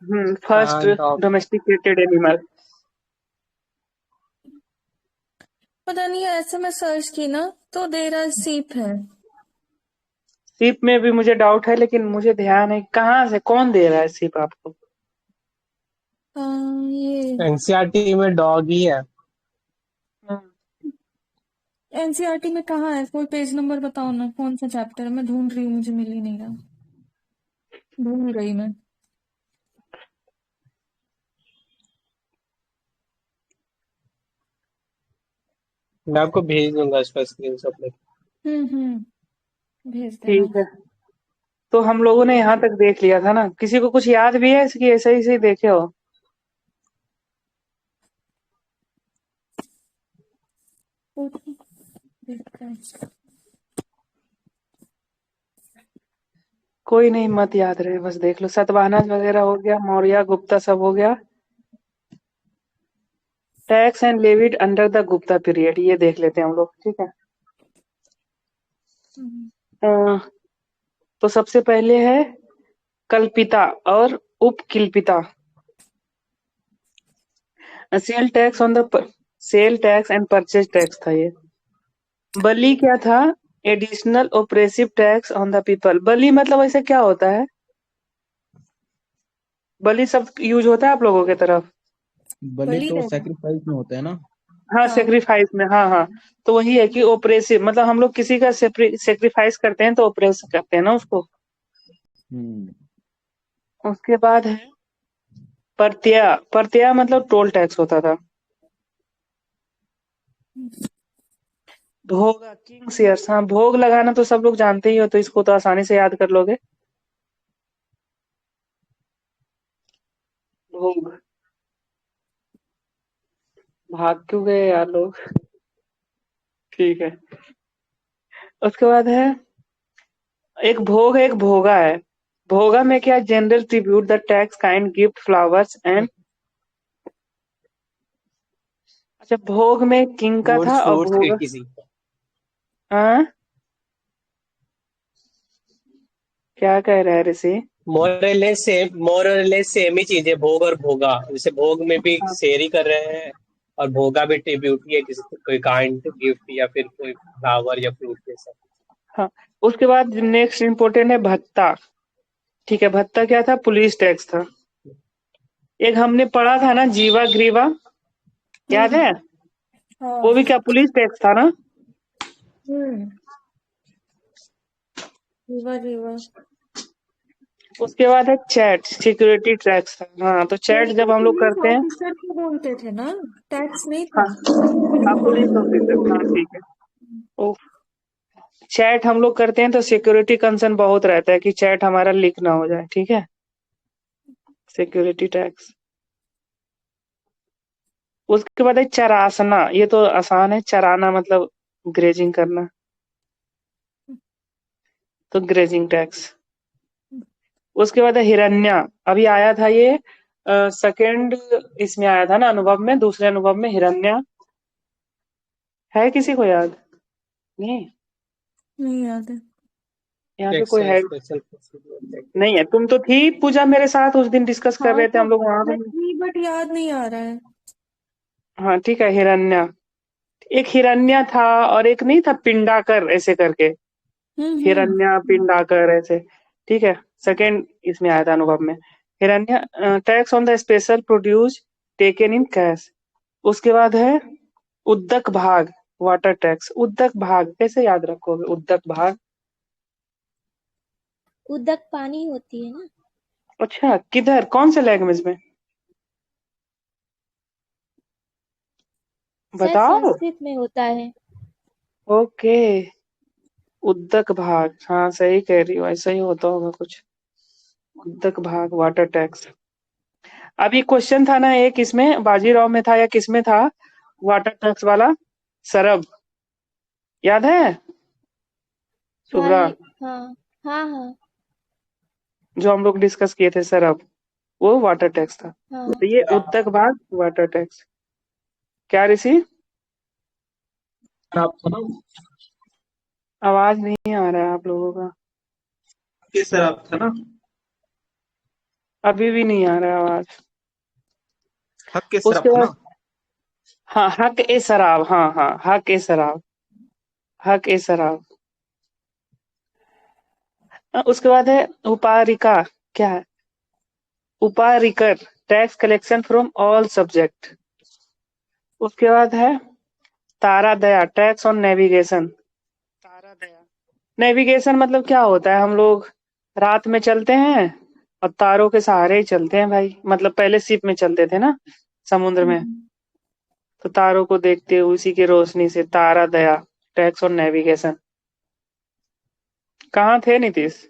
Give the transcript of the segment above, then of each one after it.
First dog. Domesticated animal. पता नहीं, ऐसे मैं सर्च की ना तो दे रहा सीप है। सीप में भी मुझे डाउट है, लेकिन मुझे ध्यान है कहाँ से कौन दे रहा है सीप आपको। ये एनसीईआरटी में डॉग ही है। हम्म, एनसीईआरटी में कहाँ है? कोई पेज नंबर बताओ ना, कौन सा चैप्टर है? मैं ढूंढ रही हूँ, मुझे मिल ही नहीं रहा। भूल गई मैं। मैं आपको भेज दूंगा इसका स्क्रीनशॉट लेके। भेज देना। ठीक है। तो हम लोगों ने यहाँ तक देख लिया था ना, किसी को कुछ याद भी है इसकी, ऐसे ही देखे हो? देखते हैं। कोई नहीं, मत याद रहे, बस देख लो। सातवाहन वगैरह हो गया, मौर्य गुप्ता सब हो गया। Tax and levied under the Gupta period, ये देख लेते हैं हम लोग, ठीक है। हम्म, अ, तो सबसे पहले है कल्पिता और उपकिल्पिता। Sale tax on the sale tax and purchase tax था ये। बली क्या था? Additional oppressive tax on the people. बली मतलब ऐसे क्या होता है? बली शब्द यूज होता है आप लोगों की तरफ? बलि बलि तो देना। सेक्रीफाइस में होता है ना। हाँ, हाँ। सेक्रीफाइस में, हाँ हाँ। तो वही है कि ओप्रेसिव मतलब हम लोग किसी का सेक्रीफाइस करते हैं तो ओप्रेस करते हैं ना उसको। हम्म। उसके बाद है प्रत्यय। प्रत्यय मतलब टोल टैक्स होता था। भोग, किंग शेयर्स, हाँ भोग लगाना तो सब लोग जानते ही हो, तो इसको तो आसानी से याद कर लोगे। भोग। भाग क्यों गए यार लोग? ठीक है। उसके बाद है एक भोग है, एक भोगा है। भोगा में क्या? General tribute the tax kind gift flowers and. अच्छा, भोग में किंग का वुड्स था और फ्रूट्स के भोगा। किसी। हाँ, क्या कह रहा है ऋषि? मोरलेस सेम ही चीज है, भोग और भोगा। जैसे भोग में भी हाँ शेरी कर रहे हैं, और भोगा भी ट्रिब्यूट ही है किसी कोई काइंड गिफ्ट या फिर कोई फ्लावर या फ्रूट जैसा। हाँ। उसके बाद नेक्स्ट इम्पोर्टेंट है भत्ता। ठीक है, भत्ता क्या था? पुलिस टैक्स था। एक हमने पढ़ा था ना, जीवा ग्रीवा, याद हम्म। है? वो हाँ। भी क्या पुलिस टैक्स था ना? हम्म। जीवा जीवा। उसके बाद है चैट, सिक्योरिटी टैक्स था। हाँ, तो चैट यही जब तो हम लोग पुलिस करते हैं। ऑफिसर को बोलते थे ना, टैक्स नहीं हाँ था। हाँ, पुलिस ऑफिसर, हाँ ठीक है। ओ, चैट हम लोग करते हैं तो सिक्योरिटी कंसर्न बहुत रहता है कि चैट हमारा लीक ना हो जाए, ठीक है। Security tax. उसके बाद है चरासना, ये तो आसान है। चराना मतलब ग्रेजिंग करना, तो ग्रेजिंग टैक्स। उसके बाद है हिरण्या। अभी आया था ये, सेकंड इसमें आया था ना, अनुभव में, दूसरे अनुभव में हिरण्या। है किसी को याद? नहीं, नहीं याद है। यहाँ पे टैक्स कोई है? Special procedure. नहीं है। तुम तो थी पूजा मेरे साथ उस दिन, डिस्कस कर हाँ रहे थे तो हम लोग वहां मैं पे। थी बट याद नहीं आ रहा है। हाँ ठीक है, हिरण्या। एक हिरण्या था और एक नहीं था पिंडाकर ऐसे करके। हम्म। हिरण्या पिंडाकर ऐसे। ठीक है। सेकंड इसमें आया था अनुभव में। हिरण्य tax on the special produce taken in cash. उसके बाद है उद्दक भाग, वाटर टैक्स। उद्दक भाग कैसे याद रखोगे? उद्दक भाग। उदक पानी होती है ना। अच्छा, किधर, कौन से लैंग्वेज में? शायद बताओ। संस्कृत में होता है। ओके। उद्दक भाग, हाँ सही कह रही हो, ऐसा ही होता होगा कुछ। उद्दक भाग, वाटर टैक्स। अभी क्वेश्चन था ना एक, इसमें बाजीराव में था या किसमें था, वाटर टैक्स वाला? सरब, याद है? हाँ शुभ्रा, हाँ हाँ हाँ जो हम लोग डिस्कस किए थे, सरब, वो वाटर टैक्स था। हाँ। तो ये उद्दक भाग, वाटर टैक्स। क्या ऋषि? आप था ना। आवाज नहीं आ रहा है आप लोगों का। किस तरह था ना। अभी भी नहीं आ रहा है आवाज। हक के उसके सरफ था बाद ना। हाँ, हक ए शराब, हाँ हाँ, हक ए शराब, हक ए शराब। उसके बाद है उपारिका, क्या है? उपारिकर, tax collection from all subject. उसके बाद है तारा दया, टैक्स ऑन नेविगेशन। तारा दया, नेविगेशन मतलब क्या होता है? हम लोग रात में चलते हैं और तारों के सहारे ही चलते हैं भाई। मतलब पहले शिप में चलते थे ना समुद्र में, तो तारों को देखते हुए उसी की रोशनी से। तारा दया, टैक्स ऑन नेविगेशन। कहाँ थे नीतीश?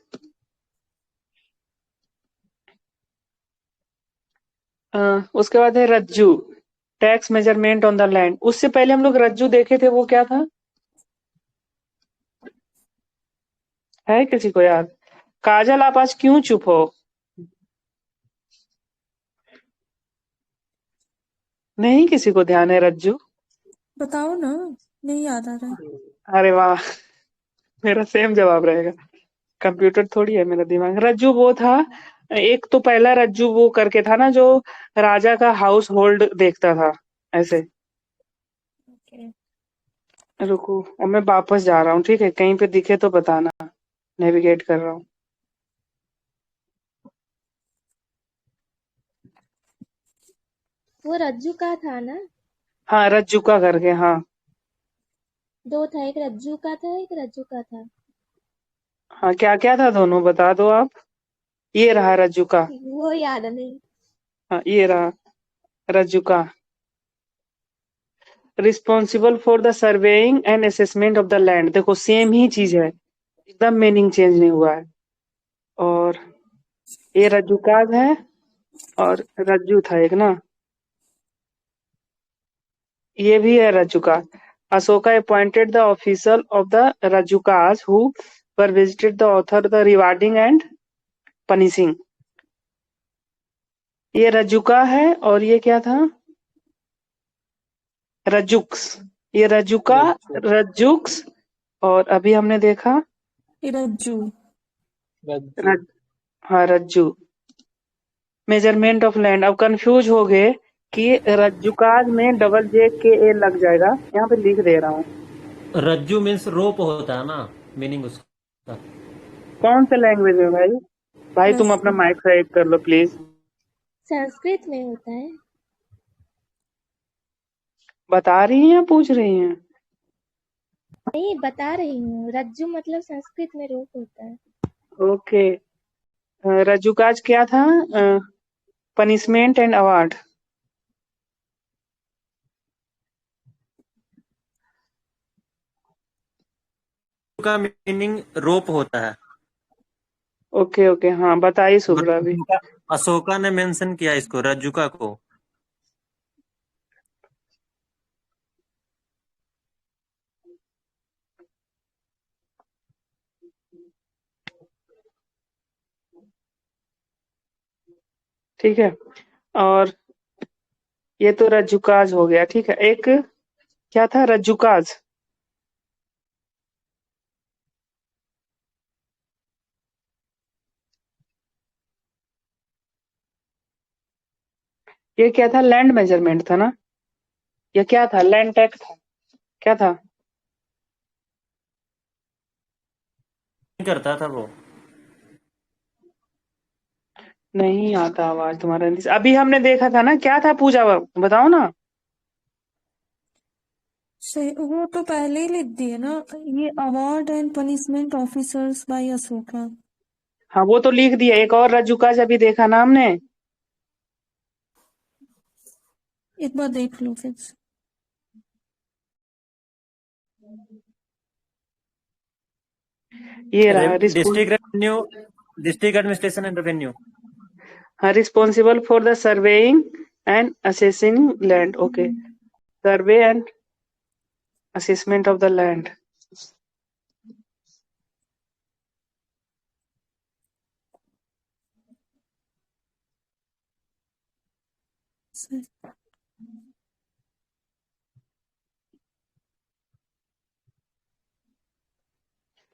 उसके बाद है रज्जू, tax measurement on the land. उससे पहले हम लोग रज्जू देखे थे, वो क्या था? है किसी को याद? काजल, आप आज क्यों चुप हो? नहीं किसी को ध्यान है रज्जू? बताओ ना, नहीं याद आ रहा है। अरे वाह, मेरा सेम जवाब रहेगा। कंप्यूटर थोड़ी है मेरा दिमाग। रज्जू वो था, एक तो पहला रज्जू वो करके था ना, जो राजा का हाउस होल्ड देखता था ऐसे। Okay. रुको, अब मैं वापस जा रहा हूँ, ठीक है? कहीं पे दिखे तो बताना, नेविगेट कर रहा हूँ। वो रज्जू का था ना? हाँ, रज्जू का करके, हाँ दो था, एक रज्जू का था, एक रज्जू का था। हाँ। क्या क्या था दोनों, बता दो आप। ये रहा रज्जू का, वो याद नहीं। हाँ ये रहा रज्जू का। Responsible for the surveying and assessment of the land. देखो सेम ही चीज है, एकदम मीनिंग चेंज नहीं हुआ है। और ये रज्जू का है, और रज्जू था एक ना, ये भी है रज्जुका। Ashoka appointed the official of the Rajukas who were visited the author the rewarding and punishing। ये रज्जुका है, और ये क्या था? रज्जुक्स। ये रज्जुका, रज्जू। रज्जुक्स। और अभी हमने देखा रज्जू। रज्जू। रज, हाँ रज्जू, मेजरमेंट ऑफ लैंड। अब कंफ्यूज हो गए कि रज्जुकाज में डबल जे के ए लग जाएगा, यहाँ पे लिख दे रहा हूँ। रज्जू मीन्स रोप होता है ना, मीनिंग उसका। कौन से लैंग्वेज में भाई? भाई तुम अपना रस्सी। माइक साइड कर लो प्लीज। संस्कृत में होता है। बता रही हैं या पूछ रही हैं? नहीं, बता रही हूँ, रज्जू मतलब संस्कृत में रोप होता है। ओके। रज्जुकाज क्या था? Punishment and award. का मीनिंग रोप होता है। ओके ओके, हाँ बताइए और शुभ्रा भी। अशोका ने मेंशन किया इसको, रज्जुका को। ठीक है, और ये तो रज्जुकाज हो गया। ठीक है, एक क्या था रज्जुकाज? ये क्या था? लैंड मेजरमेंट था ना? ये क्या था? लैंड टैक्स था? क्या था? करता था वो। नहीं आता आवाज तुम्हारा। अभी हमने देखा था ना, क्या था पूजा, बताओ ना। सही, वो तो पहले ही लिख दिए ना। ये award and punishment officers by Ashoka. हाँ वो तो लिख दिया, एक और रज्जुकाज अभी देखा ना हमने। एक बार देख लो फिर से। ये रहा district revenue, district administration and revenue. Responsible for the surveying and assessing land. Okay, survey and assessment of the land.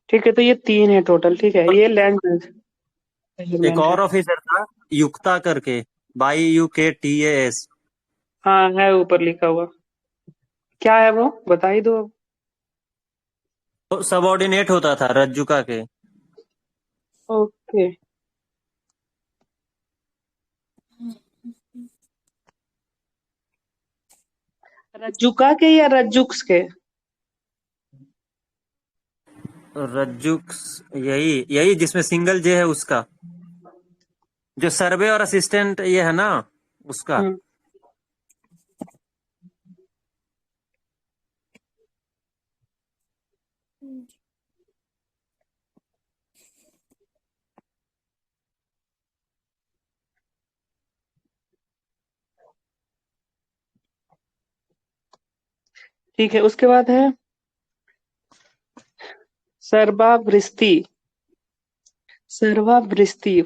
ठीक है, तो ये तीन है टोटल। ठीक है, ये लैंड एक मेजरमेंट है। और ऑफिसर था, युक्ता करके, YUKTAS। हाँ है ऊपर लिखा हुआ। क्या है वो, बता ही दो अब। तो सबऑर्डिनेट होता था रज्जुका के। ओके। रज्जुका के या रज्जुक्स के? रज्जुक, यही यही जिसमें सिंगल जे है उसका, जो सर्वे और असिस्टेंट ये है ना, उसका। हम्म, ठीक है। उसके बाद है सर्बावृष्टि। सर्वावृष्टि,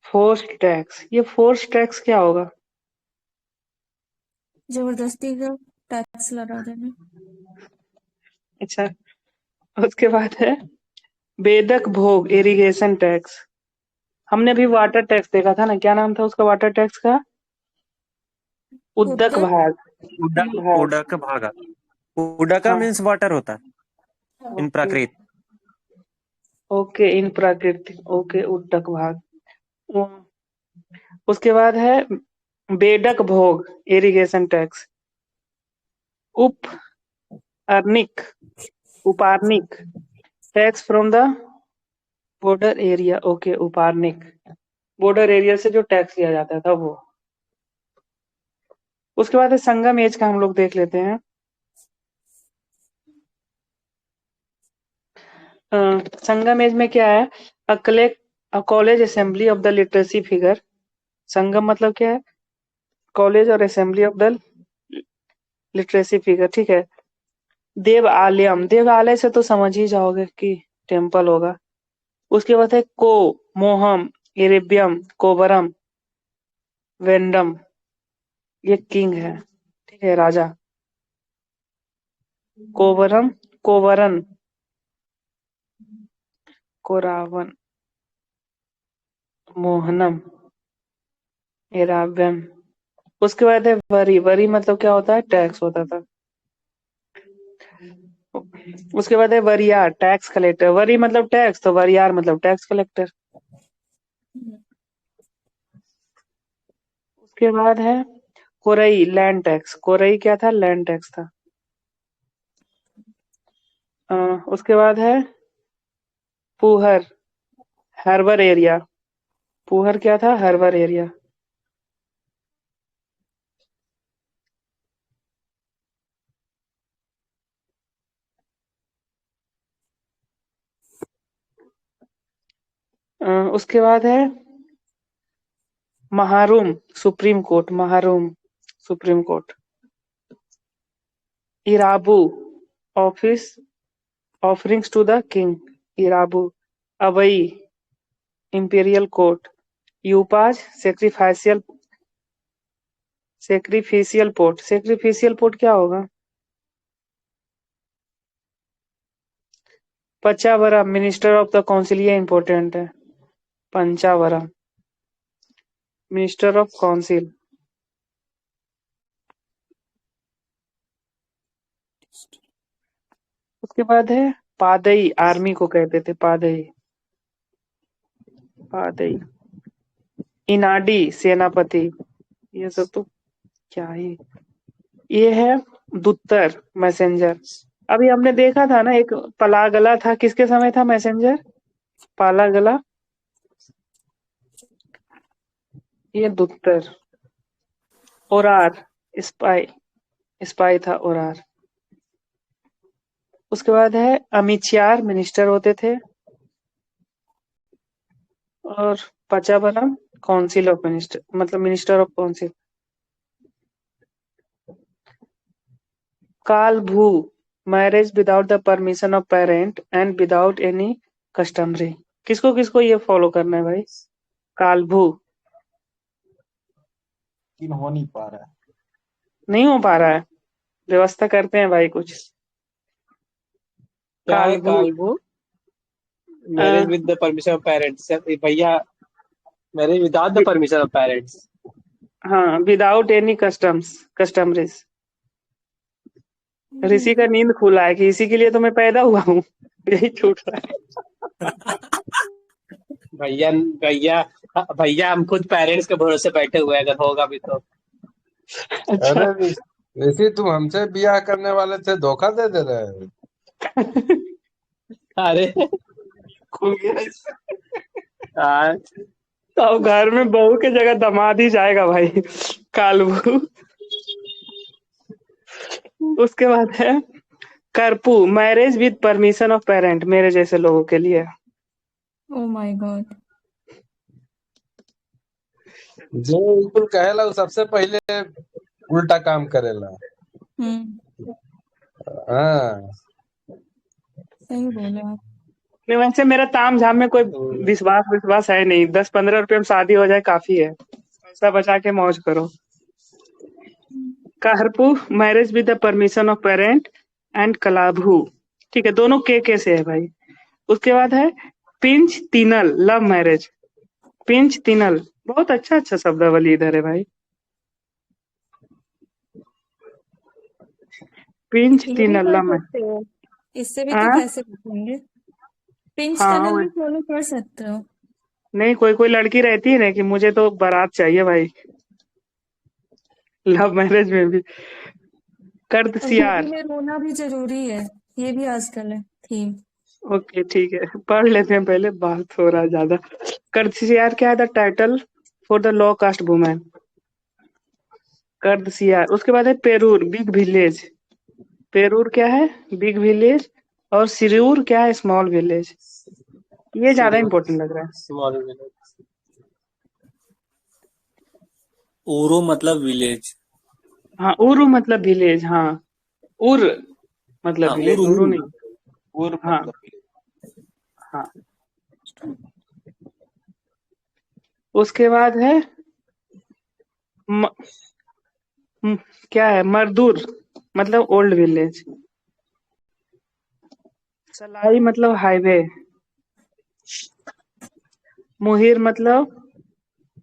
फोर्स टैक्स। ये फोर्स टैक्स क्या होगा? जबरदस्ती का टैक्स लगा देना। अच्छा। उसके बाद है बेदक भोग, इरिगेशन टैक्स। हमने भी वाटर टैक्स देखा था ना, क्या नाम था उसका वाटर टैक्स का? उद्दक उदक। भाग। उडक भाग। उडक भागा। उडका हाँ। मीन्स वाटर होता है in okay. Prakrit. Okay in प्राकृतिक, ओके उद्दक भाग। उसके बाद है बेडक भोग, इरिगेशन टैक्स। उप अर्निक, उपार्निक tax from the border area. Okay उपार्निक, बॉर्डर एरिया से जो टैक्स लिया जाता था वो। उसके बाद है संगम एज का, हम लोग देख लेते हैं। संगम एज में क्या है? A college assembly of the literacy figure. Sangam मतलब क्या है? कॉलेज और assembly of the literacy figure, ठीक है। देवालयम, देवालय से तो समझ ही जाओगे कि टेम्पल होगा। उसके बाद है को, मोहम, इरेबियम, कोवरम, वेंडम। ये किंग है, ठीक है, राजा। कोवरम, कोवरन, कोरावन, मोहनम, इराबियम। उसके बाद है वरी। वरी मतलब क्या होता है? टैक्स होता था। उसके बाद है वरियार, टैक्स कलेक्टर। वरी मतलब टैक्स, तो वरियार मतलब टैक्स कलेक्टर। उसके बाद है कोरई, लैंड टैक्स। कोरई क्या था? लैंड टैक्स था। उसके बाद है पुहर, हार्बर एरिया। पुहर क्या था? Harbour area. उसके बाद है महारूम, सुप्रीम कोर्ट। महारूम, सुप्रीम कोर्ट। इराबू, office offerings to the king. इराबू। अवई, इंपीरियल कोर्ट। यूपाज, sacrificial, sacrificial port. Sacrificial port क्या होगा? पचावरम, मिनिस्टर ऑफ द काउंसिल। ये इंपॉर्टेंट है। पंचावरम, मिनिस्टर ऑफ काउंसिल। उसके बाद है पादई, आर्मी को कहते थे पादई। पादई। इनाडी, सेनापति। ये सब तो क्या ही। ये है दुत्तर, मैसेंजर। अभी हमने देखा था ना, एक पलागला था, किसके समय था मैसेंजर? पालागला। ये दुत्तर। ओरार, स्पाई। स्पाई था ओरार। उसके बाद है अमिचियार, मिनिस्टर होते थे। और पचाबलम, काउंसिल ऑफ मिनिस्टर, मतलब मिनिस्टर ऑफ काउंसिल। काल भू, marriage without the permission of parent and without any customary. किसको किसको ये फॉलो करना है भाई? काल भू। लेकिन हो नहीं पा रहा है। नहीं हो पा रहा है, व्यवस्था करते हैं भाई कुछ। क्या है काल भू। कालभू? Marriage with the permission of parents भैया। मेरे without the permission of parents. हाँ, विदाउट एनी कस्टमरीज। ऋषि का नींद खुला है कि इसी के लिए तो मैं पैदा हुआ हूँ। यही छूट रहा है। भैया भैया भैया हम खुद पेरेंट्स के भरोसे बैठे हुए हैं, अगर होगा भी तो। अच्छा, अरे ऋषि, तुम हमसे ब्याह करने वाले थे, धोखा दे दे रहे हो। अरे खुल गया इससे। हाँ, तो अब घर में बहू के जगह दामाद ही जाएगा भाई, कालू। उसके बाद है करपू, marriage with permission of parent, मेरे जैसे लोगों के लिए। Oh my god. जो बिल्कुल कहेला वो सबसे पहले उल्टा काम करेला। हाँ, सही बोले आप। नहीं, वैसे मेरा ताम झाम में कोई विश्वास है नहीं। 10-15 रुपए में शादी हो जाए काफी है। पैसा बचा के मौज करो। करपू, marriage with the permission of parent and कलाभू, ठीक है, दोनों के से है भाई। उसके बाद है पिंच तीनल, लव मैरिज। पिंच तीनल, बहुत अच्छा शब्दावली इधर है भाई। पिंच ये भी तीनल, कर लव मैरिज। सकते हो, इससे भी तो हाँ पैसे बचेंगे। पिंच हाँ, टनल भी फॉलो कर सकते हो। नहीं, कोई लड़की रहती है ना कि मुझे तो बारात चाहिए भाई, लव मैरिज में भी। कर्द और सियार, शादी में रोना भी जरूरी है, ये भी आजकल है थीम। ओके ठीक है, पढ़ लेते हैं पहले, बात हो रहा है ज्यादा। कर्द सियार क्या है? The title for the low caste women. कर्द सियार। उसके बाद है पेरूर, बिग विलेज। पेरूर क्या है? Big village. और सिरूर क्या है? Small village. ये ज्यादा इंपॉर्टेंट लग रहा है। Small village. ओरो मतलब विलेज। हाँ, उरु मतलब विलेज। हाँ, उर मतलब हाँ, विलेज, उरु उरु नहीं। और हाँ मतलब हाँ। उसके बाद है म, क्या है? मरदूर मतलब ओल्ड विलेज। सलाई मतलब हाईवे। मुहिर मतलब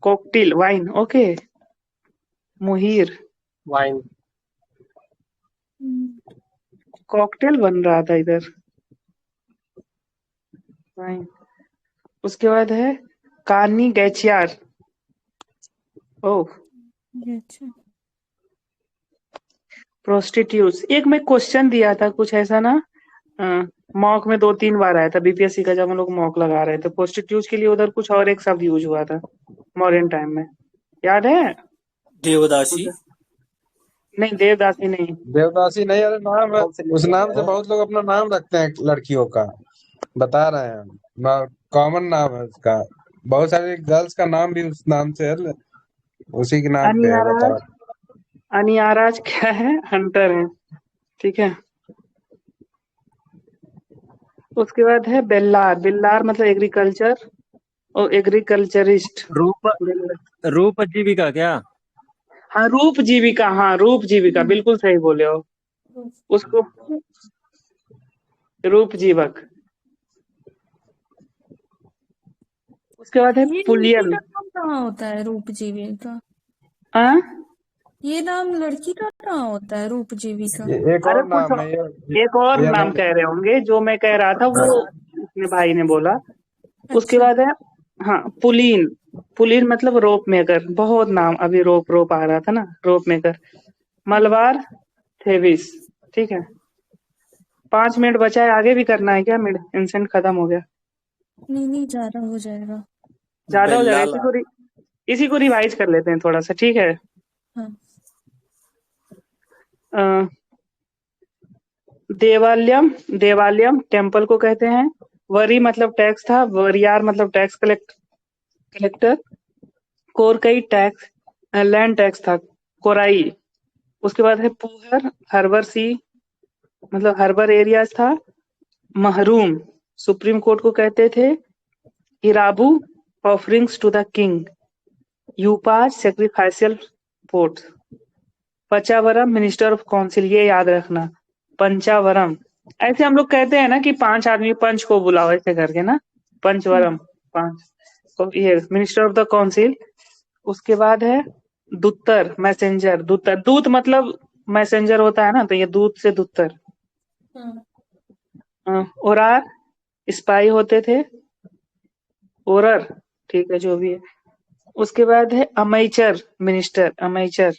कॉकटेल, वाइन। ओके, मुहिर वाइन। कॉकटेल बन रहा था इधर, वाइन। उसके बाद है कानी गैचियार। ओह, ये अच्छा। प्रोस्टिट्यूट। एक मैं क्वेश्चन दिया था कुछ ऐसा ना, मॉक में 2-3 बार आया था बीपीएससी का, जब हम लोग मॉक लगा रहे थे। प्रोस्टिट्यूट के लिए उधर कुछ और एक शब्द यूज हुआ था मॉडर्न टाइम में, याद है? देवदासी। नहीं, देवदासी नहीं। देवदासी नहीं, अरे नाम है, उस नाम से बहुत लोग अपना नाम रखते हैं लड़कियों का। बता रहे हैं हम, कॉमन नाम है उसका। बहुत सारे गर्ल्स का नाम भी उस नाम से है, उसी के नाम पे है। अनियाराज, बताओ। अनियाराज क्या है? हंटर है, ठीक है। उसके बाद है बेल्लार। बेल्लार मतलब एग्रीकल्चर और एग्रीकल्चरिस्ट। रूप रूप जीविका क्या? हाँ, रूप जीविका। हाँ, रूप जीविका, बिल्कुल सही बोले हो। उसको रूप जीवक। उसके बाद है ये लड़की पुलियन। का नाम कहाँ होता है, रूपजीवी का? हाँ, ये नाम लड़की का कहाँ होता है, रूपजीवी का? एक अरे और कुछ नाम है एक और ये नाम नहीं। कह रहे होंगे, जो मैं कह रहा था वो अपने भाई ने बोला। उसके अच्छा। बाद है हाँ, पुलीन। पुलीन मतलब रोप मेकर। बहुत नाम, अभी रोप आ रहा था ना, रोप मेकर। मलबार थेविस, ठीक है। 5 मिनट बचा है, आगे भी करना है क्या? मिड इंसेंट खत्म हो गया, नहीं ज्यादा हो जाएगा। ज्यादा हो जाएगा। बेल्लाला। इसी को रिवाइज कर लेते हैं थोड़ा सा, ठीक है। हाँ। अ, देवालयम टेम्पल को कहते हैं। वरी मतलब टैक्स था, वरियार मतलब tax collector. Korkai tax, land tax था, कोराई। उसके बाद है पुहर, हर्बर सी मतलब हर्बर एरियाज था। महरूम, सुप्रीम कोर्ट को कहते थे। इराबू, ऑफरिंग्स टू द किंग। यूपाज, सेक्रीफाइशियल पोर्ट। पचावरम, मिनिस्टर ऑफ काउंसिल, ये याद रखना। पंचावरम, ऐसे हम लोग कहते हैं ना कि 5 आदमी पंच को बुलाओ, ऐसे करके ना, पंचवरम 5। ये मिनिस्टर ऑफ द काउंसिल। उसके बाद है दूतर, मैसेंजर। दूतर, दूत मतलब मैसेंजर होता है ना, तो ये दूत से दूतर। ओरार, स्पाई होते थे। ओरर, ठीक है, जो भी है। उसके बाद है अमेचर, मिनिस्टर, अमेचर।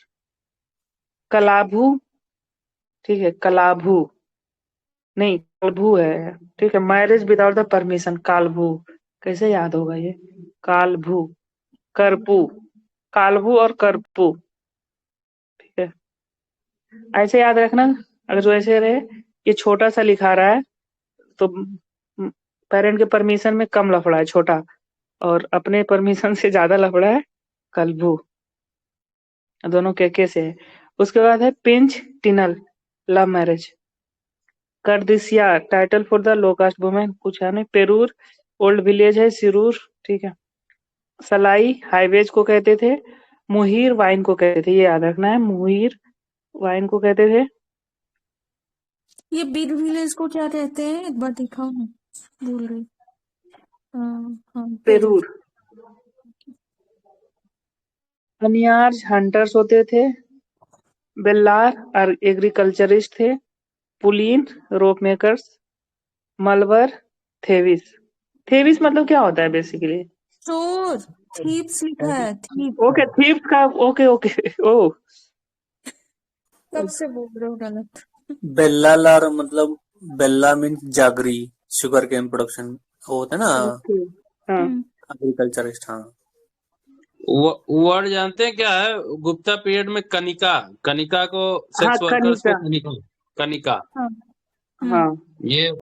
कलाभू, ठीक है, कलाभू नहीं, कालभू है, ठीक है। मैरिज विदाउट द परमिशन, कालभू। कैसे याद होगा ये? कालभू, करपू, कालभू और करपू, ठीक है। ऐसे याद रखना, अगर जो ऐसे रहे, ये छोटा सा लिखा रहा है तो पेरेंट के परमिशन में कम लफड़ा है, छोटा, और अपने परमिशन से ज्यादा लफड़ा है, कलभू। दोनों के से है। उसके बाद है पिंच टिनल, लव मैरिज। करदिसिया, title for the low caste women, कुछ है नहीं। पेरूर, ओल्ड विलेज है, सिरूर, ठीक है। सलाई, हाईवेज को कहते थे। मुहीर, वाइन को कहते थे, ये याद रखना है, मुहीर वाइन को कहते थे। ये बिग विलेज को क्या कहते हैं, एक बार दिखाओ ना, भूल गई। हाँ, पेरूर। पेरूर। अनियार्स, हंटर्स होते थे। बेल्लार, एग्रीकल्चरिस्ट थे। पुलीन, रोप मेकर्स। मलबर, थेविस। थेविस मतलब क्या होता है बेसिकली? चोर, थीप्स लिखा है, थीप। ओके, थीव्स का, ओके ओके। ओ, कब से बोल रहे हो गलत? बेल्लालार मतलब बेल्ला मीन्स जागरी, शुगर केन प्रोडक्शन होता है ना, ओके, हाँ। एग्रीकल्चरिस्ट। हाँ, वर्ड जानते हैं क्या है? गुप्ता पीरियड में कनिका, कनिका को हाँ, सेक्स वर्कर्स को कनिका, कनिका, कनिका हाँ, हाँ। ये